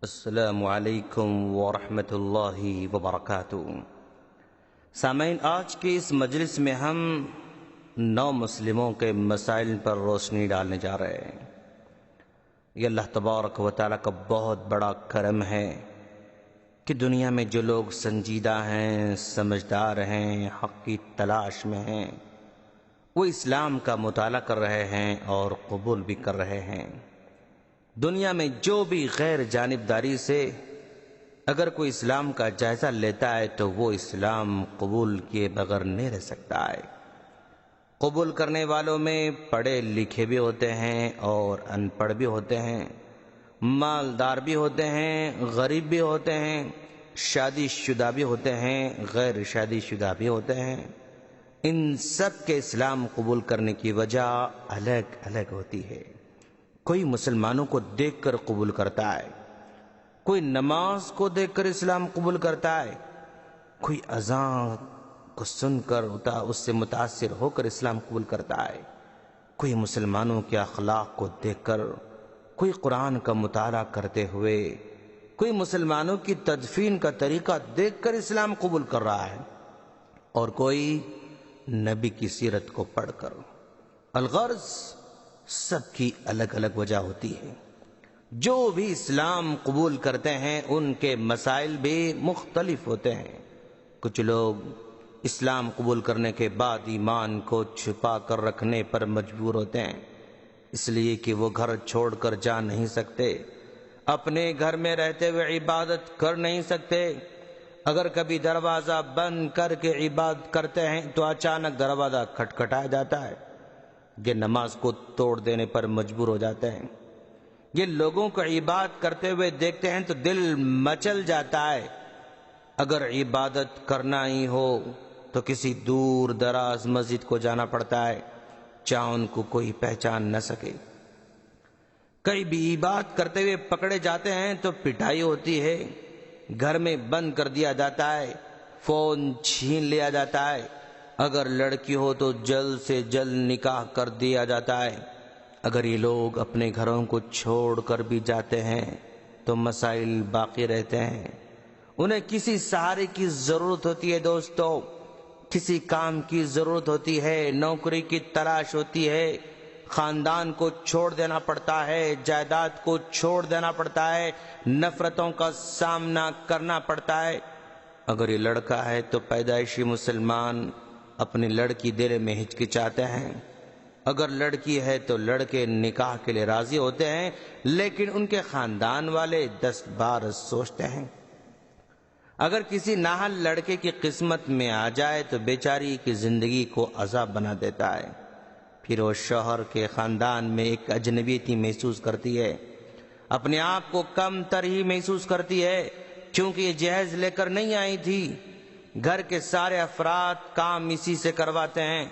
السلام علیکم ورحمۃ اللہ وبرکاتہ۔ سامعین، آج کی اس مجلس میں ہم نو مسلموں کے مسائل پر روشنی ڈالنے جا رہے ہیں۔ یہ اللہ تبارک و تعالیٰ کا بہت بڑا کرم ہے کہ دنیا میں جو لوگ سنجیدہ ہیں، سمجھدار ہیں، حق کی تلاش میں ہیں، وہ اسلام کا مطالعہ کر رہے ہیں اور قبول بھی کر رہے ہیں۔ دنیا میں جو بھی غیر جانبداری سے اگر کوئی اسلام کا جائزہ لیتا ہے تو وہ اسلام قبول کیے بغیر نہیں رہ سکتا ہے۔ قبول کرنے والوں میں پڑھے لکھے بھی ہوتے ہیں اور ان پڑھ بھی ہوتے ہیں، مالدار بھی ہوتے ہیں، غریب بھی ہوتے ہیں، شادی شدہ بھی ہوتے ہیں، غیر شادی شدہ بھی ہوتے ہیں۔ ان سب کے اسلام قبول کرنے کی وجہ الگ الگ ہوتی ہے۔ کوئی مسلمانوں کو دیکھ کر قبول کرتا ہے، کوئی نماز کو دیکھ کر اسلام قبول کرتا ہے، کوئی اذان کو سن کر اس سے متاثر ہو کر اسلام قبول کرتا ہے، کوئی مسلمانوں کے اخلاق کو دیکھ کر، کوئی قرآن کا مطالعہ کرتے ہوئے، کوئی مسلمانوں کی تدفین کا طریقہ دیکھ کر اسلام قبول کر رہا ہے، اور کوئی نبی کی سیرت کو پڑھ کر۔ الغرض سب کی الگ الگ وجہ ہوتی ہے۔ جو بھی اسلام قبول کرتے ہیں ان کے مسائل بھی مختلف ہوتے ہیں۔ کچھ لوگ اسلام قبول کرنے کے بعد ایمان کو چھپا کر رکھنے پر مجبور ہوتے ہیں، اس لیے کہ وہ گھر چھوڑ کر جا نہیں سکتے، اپنے گھر میں رہتے ہوئے عبادت کر نہیں سکتے۔ اگر کبھی دروازہ بند کر کے عبادت کرتے ہیں تو اچانک دروازہ کھٹکھٹایا جاتا ہے، یہ نماز کو توڑ دینے پر مجبور ہو جاتے ہیں۔ یہ لوگوں کو عبادت کرتے ہوئے دیکھتے ہیں تو دل مچل جاتا ہے۔ اگر عبادت کرنا ہی ہو تو کسی دور دراز مسجد کو جانا پڑتا ہے، چاہے ان کو کوئی پہچان نہ سکے۔ کئی بھی عبادت کرتے ہوئے پکڑے جاتے ہیں تو پٹائی ہوتی ہے، گھر میں بند کر دیا جاتا ہے، فون چھین لیا جاتا ہے، اگر لڑکی ہو تو جلد سے جلد نکاح کر دیا جاتا ہے۔ اگر یہ لوگ اپنے گھروں کو چھوڑ کر بھی جاتے ہیں تو مسائل باقی رہتے ہیں۔ انہیں کسی سہارے کی ضرورت ہوتی ہے دوستو، کسی کام کی ضرورت ہوتی ہے، نوکری کی تلاش ہوتی ہے، خاندان کو چھوڑ دینا پڑتا ہے، جائیداد کو چھوڑ دینا پڑتا ہے، نفرتوں کا سامنا کرنا پڑتا ہے۔ اگر یہ لڑکا ہے تو پیدائشی مسلمان اپنی لڑکی دینے میں ہچکچاتے ہیں، اگر لڑکی ہے تو لڑکے نکاح کے لیے راضی ہوتے ہیں، لیکن ان کے خاندان والے 10 بار سوچتے ہیں۔ اگر کسی نااہل لڑکے کی قسمت میں آ جائے تو بیچاری کی زندگی کو عذاب بنا دیتا ہے، پھر وہ شوہر کے خاندان میں ایک اجنبیت ہی محسوس کرتی ہے، اپنے آپ کو کم تر ہی محسوس کرتی ہے، کیونکہ یہ جہیز لے کر نہیں آئی تھی۔ گھر کے سارے افراد کام اسی سے کرواتے ہیں،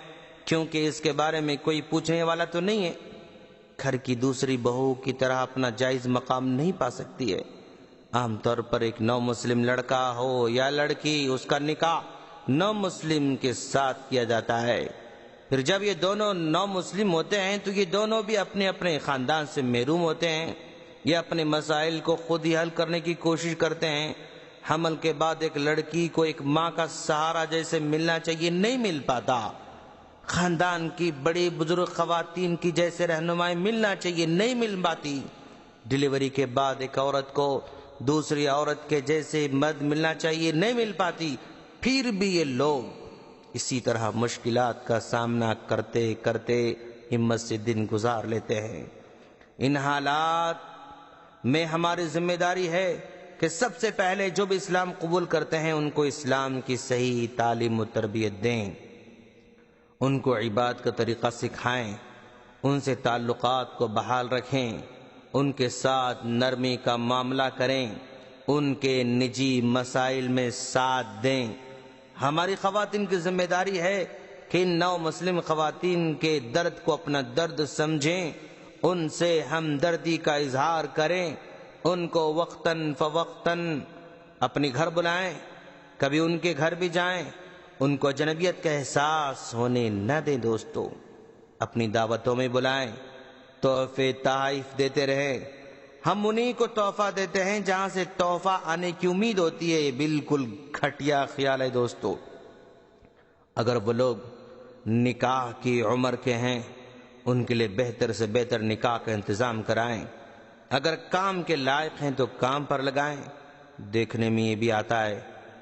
کیونکہ اس کے بارے میں کوئی پوچھنے والا تو نہیں ہے۔ گھر کی دوسری بہو کی طرح اپنا جائز مقام نہیں پا سکتی ہے۔ عام طور پر ایک نو مسلم لڑکا ہو یا لڑکی، اس کا نکاح نو مسلم کے ساتھ کیا جاتا ہے۔ پھر جب یہ دونوں نو مسلم ہوتے ہیں تو یہ دونوں بھی اپنے اپنے خاندان سے محروم ہوتے ہیں، یہ اپنے مسائل کو خود ہی حل کرنے کی کوشش کرتے ہیں۔ حمل کے بعد ایک لڑکی کو ایک ماں کا سہارا جیسے ملنا چاہیے نہیں مل پاتا، خاندان کی بڑی بزرگ خواتین کی جیسے رہنمائی ملنا چاہیے نہیں مل پاتی، ڈیلیوری کے بعد ایک عورت کو دوسری عورت کے جیسے مرد ملنا چاہیے نہیں مل پاتی، پھر بھی یہ لوگ اسی طرح مشکلات کا سامنا کرتے کرتے ہمت سے دن گزار لیتے ہیں۔ ان حالات میں ہماری ذمہ داری ہے کہ سب سے پہلے جو بھی اسلام قبول کرتے ہیں ان کو اسلام کی صحیح تعلیم و تربیت دیں، ان کو عبادت کا طریقہ سکھائیں، ان سے تعلقات کو بحال رکھیں، ان کے ساتھ نرمی کا معاملہ کریں، ان کے نجی مسائل میں ساتھ دیں۔ ہماری خواتین کی ذمہ داری ہے کہ ان نو مسلم خواتین کے درد کو اپنا درد سمجھیں، ان سے ہمدردی کا اظہار کریں، ان کو وقتاً فوقتاً اپنے گھر بلائیں، کبھی ان کے گھر بھی جائیں، ان کو اجنبیت کا احساس ہونے نہ دیں دوستو، اپنی دعوتوں میں بلائیں، تحفے تحائف دیتے رہیں، ہم انہی کو تحفہ دیتے ہیں جہاں سے تحفہ آنے کی امید ہوتی ہے۔ یہ بالکل گھٹیا خیال ہے دوستو۔ اگر وہ لوگ نکاح کی عمر کے ہیں ان کے لیے بہتر سے بہتر نکاح کا انتظام کرائیں، اگر کام کے لائق ہیں تو کام پر لگائیں۔ دیکھنے میں یہ بھی آتا ہے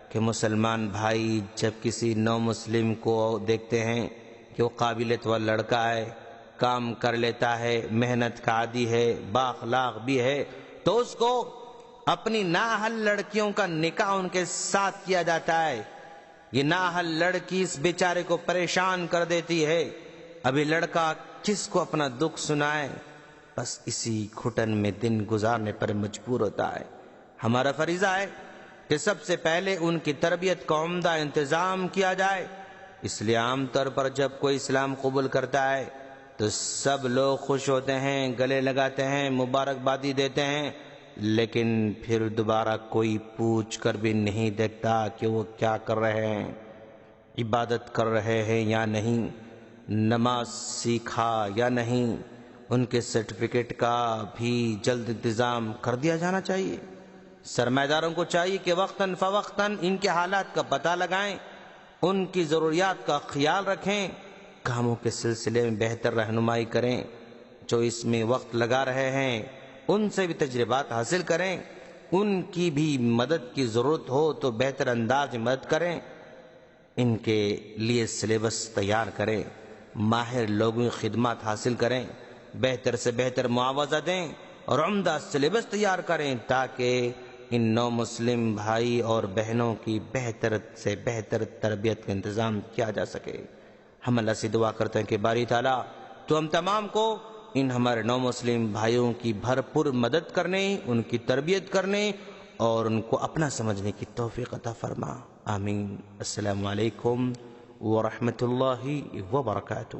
کہ مسلمان بھائی جب کسی نو مسلم کو دیکھتے ہیں کہ وہ قابلیت والا لڑکا ہے، کام کر لیتا ہے، محنت کا عادی ہے، بااخلاق بھی ہے، تو اس کو اپنی نااہل لڑکیوں کا نکاح ان کے ساتھ کیا جاتا ہے۔ یہ نااہل لڑکی اس بیچارے کو پریشان کر دیتی ہے۔ ابھی لڑکا کس کو اپنا دکھ سنائے، بس اسی گھٹن میں دن گزارنے پر مجبور ہوتا ہے۔ ہمارا فریضہ ہے کہ سب سے پہلے ان کی تربیت کا عمدہ انتظام کیا جائے۔ اس لیے عام طور پر جب کوئی اسلام قبول کرتا ہے تو سب لوگ خوش ہوتے ہیں، گلے لگاتے ہیں، مبارکبادی دیتے ہیں، لیکن پھر دوبارہ کوئی پوچھ کر بھی نہیں دیکھتا کہ وہ کیا کر رہے ہیں، عبادت کر رہے ہیں یا نہیں، نماز سیکھا یا نہیں۔ ان کے سرٹیفکیٹ کا بھی جلد انتظام کر دیا جانا چاہیے۔ سرمایہ داروں کو چاہیے کہ وقتاً فوقتاً ان کے حالات کا پتہ لگائیں، ان کی ضروریات کا خیال رکھیں، کاموں کے سلسلے میں بہتر رہنمائی کریں۔ جو اس میں وقت لگا رہے ہیں ان سے بھی تجربات حاصل کریں، ان کی بھی مدد کی ضرورت ہو تو بہتر انداز میں مدد کریں، ان کے لیے سلیبس تیار کریں، ماہر لوگوں کی خدمات حاصل کریں، بہتر سے بہتر معاوضہ دیں اور عمدہ سلیبس تیار کریں تاکہ ان نو مسلم بھائی اور بہنوں کی بہتر سے بہتر تربیت کا انتظام کیا جا سکے۔ ہم اللہ سے دعا کرتے ہیں کہ باری تعالیٰ تو ہم تمام کو ان ہمارے نو مسلم بھائیوں کی بھرپور مدد کرنے، ان کی تربیت کرنے اور ان کو اپنا سمجھنے کی توفیق عطا فرما۔ آمین۔ السلام علیکم ورحمۃ اللہ وبرکاتہ۔